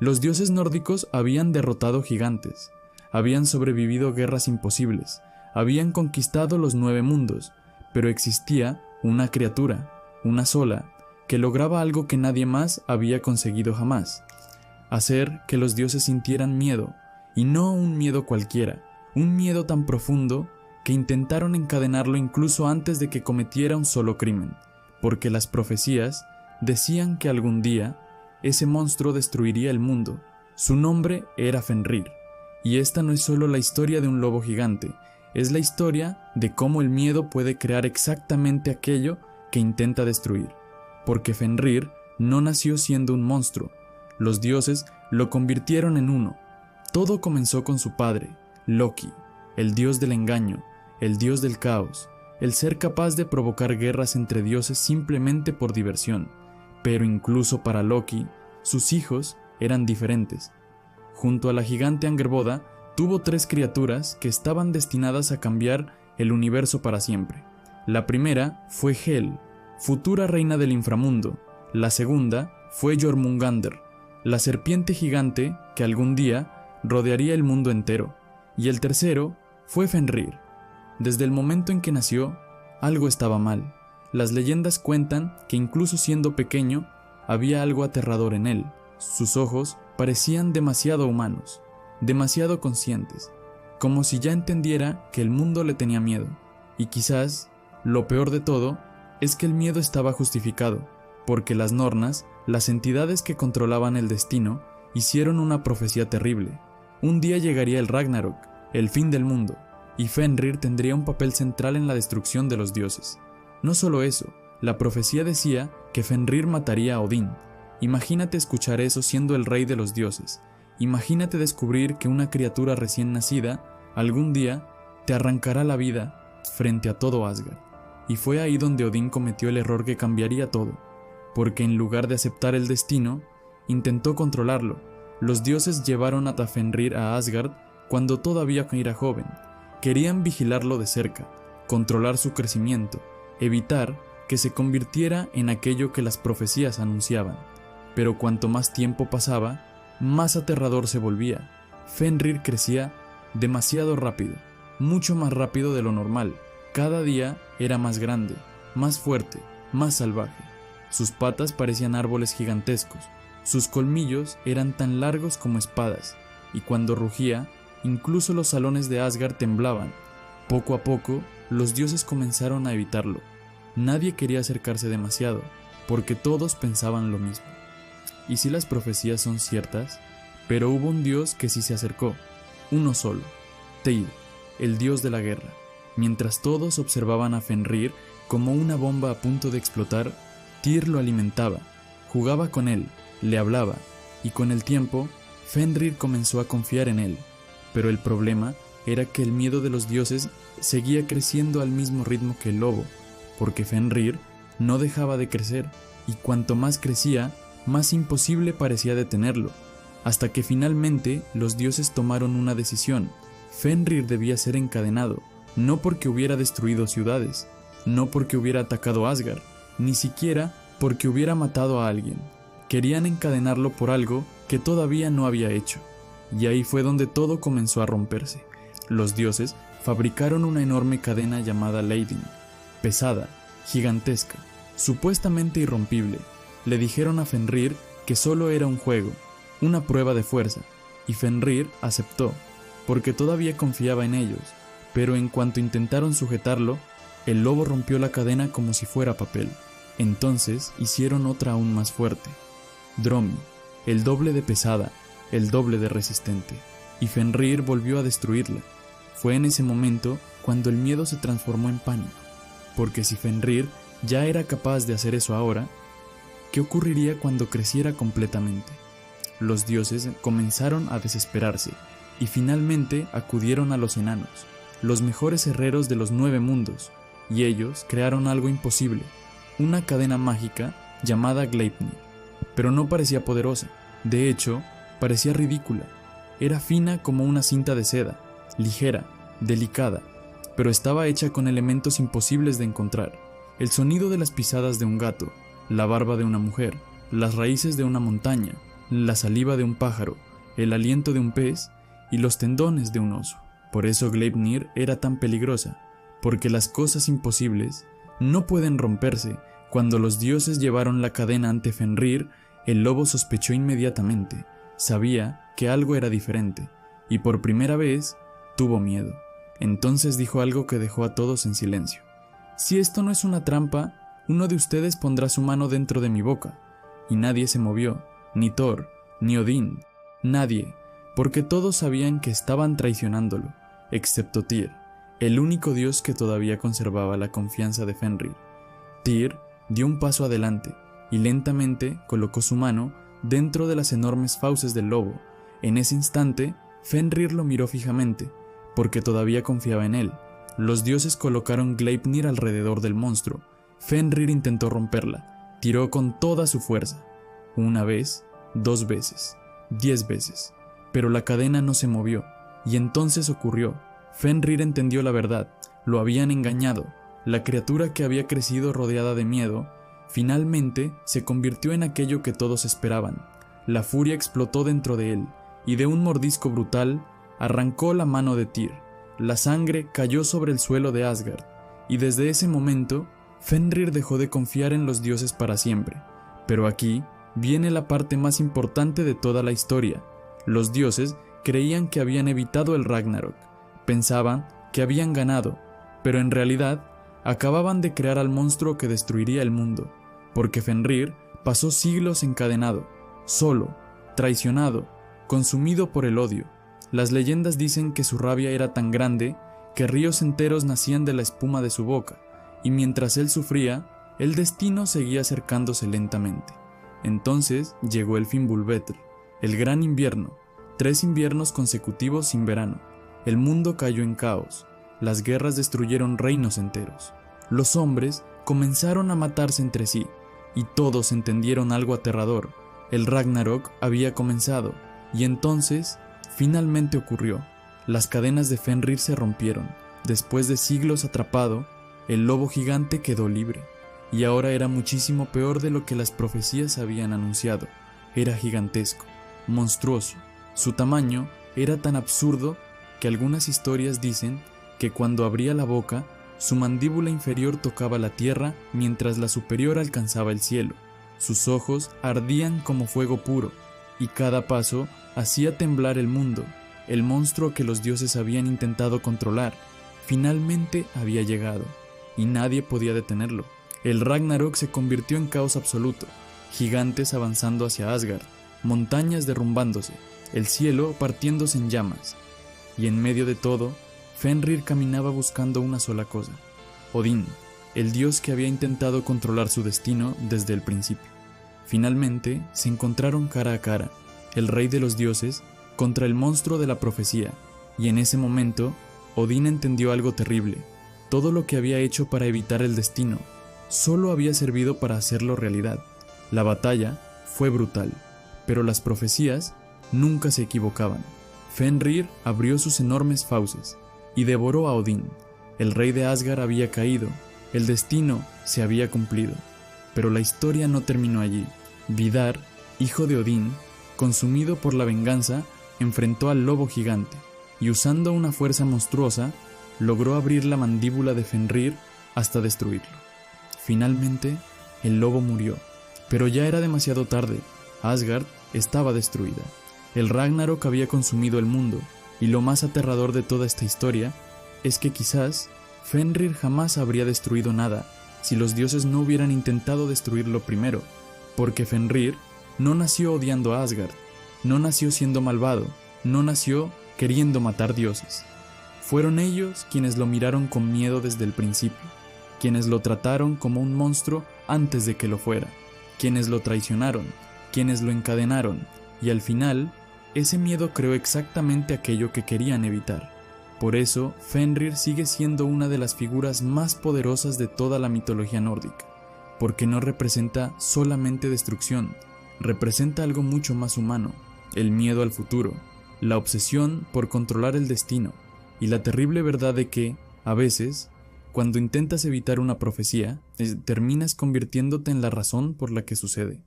Los dioses nórdicos habían derrotado gigantes, habían sobrevivido guerras imposibles, habían conquistado los 9 mundos, pero existía una criatura, una sola, que lograba algo que nadie más había conseguido jamás: hacer que los dioses sintieran miedo, y no un miedo cualquiera, un miedo tan profundo que intentaron encadenarlo incluso antes de que cometiera un solo crimen, porque las profecías decían que algún día ese monstruo destruiría el mundo. Su nombre era Fenrir, y esta no es solo la historia de un lobo gigante, es la historia de cómo el miedo puede crear exactamente aquello que intenta destruir, porque Fenrir no nació siendo un monstruo, los dioses lo convirtieron en uno. Todo comenzó con su padre, Loki, el dios del engaño, el dios del caos, el ser capaz de provocar guerras entre dioses simplemente por diversión. Pero incluso para Loki, sus hijos eran diferentes. Junto a la gigante Angerboda, tuvo 3 criaturas que estaban destinadas a cambiar el universo para siempre. La primera fue Hel, futura reina del inframundo. La segunda fue Jormungandr, la serpiente gigante que algún día rodearía el mundo entero. Y el tercero fue Fenrir. Desde el momento en que nació, algo estaba mal. Las leyendas cuentan que incluso siendo pequeño, había algo aterrador en él. Sus ojos parecían demasiado humanos, demasiado conscientes, como si ya entendiera que el mundo le tenía miedo. Y quizás, lo peor de todo, es que el miedo estaba justificado, porque las Nornas, las entidades que controlaban el destino, hicieron una profecía terrible. Un día llegaría el Ragnarok, el fin del mundo, y Fenrir tendría un papel central en la destrucción de los dioses. No solo eso, la profecía decía que Fenrir mataría a Odín. Imagínate escuchar eso siendo el rey de los dioses. Imagínate descubrir que una criatura recién nacida, algún día, te arrancará la vida frente a todo Asgard. Y fue ahí donde Odín cometió el error que cambiaría todo, porque en lugar de aceptar el destino, intentó controlarlo. Los dioses llevaron a Fenrir a Asgard cuando todavía era joven. Querían vigilarlo de cerca, controlar su crecimiento, evitar que se convirtiera en aquello que las profecías anunciaban. Pero cuanto más tiempo pasaba, más aterrador se volvía. Fenrir crecía demasiado rápido, mucho más rápido de lo normal. Cada día era más grande, más fuerte, más salvaje. Sus patas parecían árboles gigantescos, sus colmillos eran tan largos como espadas, y cuando rugía, incluso los salones de Asgard temblaban. Poco a poco, los dioses comenzaron a evitarlo. Nadie quería acercarse demasiado, porque todos pensaban lo mismo. Y si las profecías son ciertas, pero hubo un dios que sí se acercó, uno solo, Tyr, el dios de la guerra. Mientras todos observaban a Fenrir como una bomba a punto de explotar, Tyr lo alimentaba, jugaba con él, le hablaba, y con el tiempo, Fenrir comenzó a confiar en él. Pero el problema era que el miedo de los dioses seguía creciendo al mismo ritmo que el lobo, porque Fenrir no dejaba de crecer, y cuanto más crecía, más imposible parecía detenerlo, hasta que finalmente los dioses tomaron una decisión. Fenrir debía ser encadenado, no porque hubiera destruido ciudades, no porque hubiera atacado Asgard, ni siquiera porque hubiera matado a alguien. Querían encadenarlo por algo que todavía no había hecho. Y ahí fue donde todo comenzó a romperse. Los dioses fabricaron una enorme cadena llamada Leidin, pesada, gigantesca, supuestamente irrompible. Le dijeron a Fenrir que solo era un juego, una prueba de fuerza, y Fenrir aceptó, porque todavía confiaba en ellos. Pero en cuanto intentaron sujetarlo, el lobo rompió la cadena como si fuera papel. Entonces hicieron otra aún más fuerte, Dromi, el doble de pesada, el doble de resistente, y Fenrir volvió a destruirla. Fue en ese momento cuando el miedo se transformó en pánico, porque si Fenrir ya era capaz de hacer eso ahora, ¿qué ocurriría cuando creciera completamente? Los dioses comenzaron a desesperarse, y finalmente acudieron a los enanos, los mejores herreros de los 9 mundos, y ellos crearon algo imposible, una cadena mágica llamada Gleipnir. Pero no parecía poderosa, de hecho, parecía ridícula. Era fina como una cinta de seda, ligera, delicada, pero estaba hecha con elementos imposibles de encontrar. El sonido de las pisadas de un gato, la barba de una mujer, las raíces de una montaña, la saliva de un pájaro, el aliento de un pez y los tendones de un oso. Por eso Gleipnir era tan peligrosa, porque las cosas imposibles no pueden romperse. Cuando los dioses llevaron la cadena ante Fenrir, el lobo sospechó inmediatamente, sabía que algo era diferente, y por primera vez tuvo miedo. Entonces dijo algo que dejó a todos en silencio. Si esto no es una trampa, uno de ustedes pondrá su mano dentro de mi boca. Y nadie se movió, ni Thor, ni Odín, nadie, porque todos sabían que estaban traicionándolo, excepto Tyr, el único dios que todavía conservaba la confianza de Fenrir. Tyr dio un paso adelante y lentamente colocó su mano dentro de las enormes fauces del lobo. En ese instante, Fenrir lo miró fijamente, porque todavía confiaba en él. Los dioses colocaron Gleipnir alrededor del monstruo. Fenrir intentó romperla, tiró con toda su fuerza. Una vez, 2 veces, 10 veces, pero la cadena no se movió, y entonces ocurrió. Fenrir entendió la verdad, lo habían engañado. La criatura que había crecido rodeada de miedo, finalmente se convirtió en aquello que todos esperaban. La furia explotó dentro de él, y de un mordisco brutal, arrancó la mano de Tyr. La sangre cayó sobre el suelo de Asgard, y desde ese momento, Fenrir dejó de confiar en los dioses para siempre. Pero aquí viene la parte más importante de toda la historia. Los dioses creían que habían evitado el Ragnarok, pensaban que habían ganado, pero en realidad acababan de crear al monstruo que destruiría el mundo, porque Fenrir pasó siglos encadenado, solo, traicionado, consumido por el odio. Las leyendas dicen que su rabia era tan grande que ríos enteros nacían de la espuma de su boca, y mientras él sufría, el destino seguía acercándose lentamente. Entonces llegó el Fimbulvetr, el gran invierno, 3 inviernos consecutivos sin verano. El mundo cayó en caos, las guerras destruyeron reinos enteros. Los hombres comenzaron a matarse entre sí, y todos entendieron algo aterrador. El Ragnarok había comenzado, y entonces, finalmente ocurrió. Las cadenas de Fenrir se rompieron. Después de siglos atrapado, el lobo gigante quedó libre, y ahora era muchísimo peor de lo que las profecías habían anunciado. Era gigantesco, monstruoso. Su tamaño era tan absurdo que algunas historias dicen que cuando abría la boca, su mandíbula inferior tocaba la tierra mientras la superior alcanzaba el cielo. Sus ojos ardían como fuego puro, y cada paso hacía temblar el mundo. El monstruo que los dioses habían intentado controlar, finalmente había llegado, y nadie podía detenerlo. El Ragnarok se convirtió en caos absoluto, gigantes avanzando hacia Asgard, montañas derrumbándose, el cielo partiéndose en llamas, y en medio de todo, Fenrir caminaba buscando una sola cosa: Odín, el dios que había intentado controlar su destino desde el principio. Finalmente se encontraron cara a cara, el rey de los dioses contra el monstruo de la profecía, y en ese momento Odín entendió algo terrible. Todo lo que había hecho para evitar el destino solo había servido para hacerlo realidad. La batalla fue brutal, pero las profecías nunca se equivocaban. Fenrir abrió sus enormes fauces y devoró a Odín. El rey de Asgard había caído, el destino se había cumplido. Pero la historia no terminó allí. Vidar, hijo de Odín, consumido por la venganza, enfrentó al lobo gigante, y usando una fuerza monstruosa, logró abrir la mandíbula de Fenrir hasta destruirlo. Finalmente, el lobo murió, pero ya era demasiado tarde. Asgard estaba destruida. El Ragnarok había consumido el mundo, y lo más aterrador de toda esta historia es que quizás Fenrir jamás habría destruido nada si los dioses no hubieran intentado destruirlo primero, porque Fenrir no nació odiando a Asgard, no nació siendo malvado, no nació queriendo matar dioses. Fueron ellos quienes lo miraron con miedo desde el principio, quienes lo trataron como un monstruo antes de que lo fuera, quienes lo traicionaron, quienes lo encadenaron, y al final, ese miedo creó exactamente aquello que querían evitar. Por eso, Fenrir sigue siendo una de las figuras más poderosas de toda la mitología nórdica, porque no representa solamente destrucción, representa algo mucho más humano: el miedo al futuro, la obsesión por controlar el destino, y la terrible verdad de que, a veces, cuando intentas evitar una profecía, terminas convirtiéndote en la razón por la que sucede.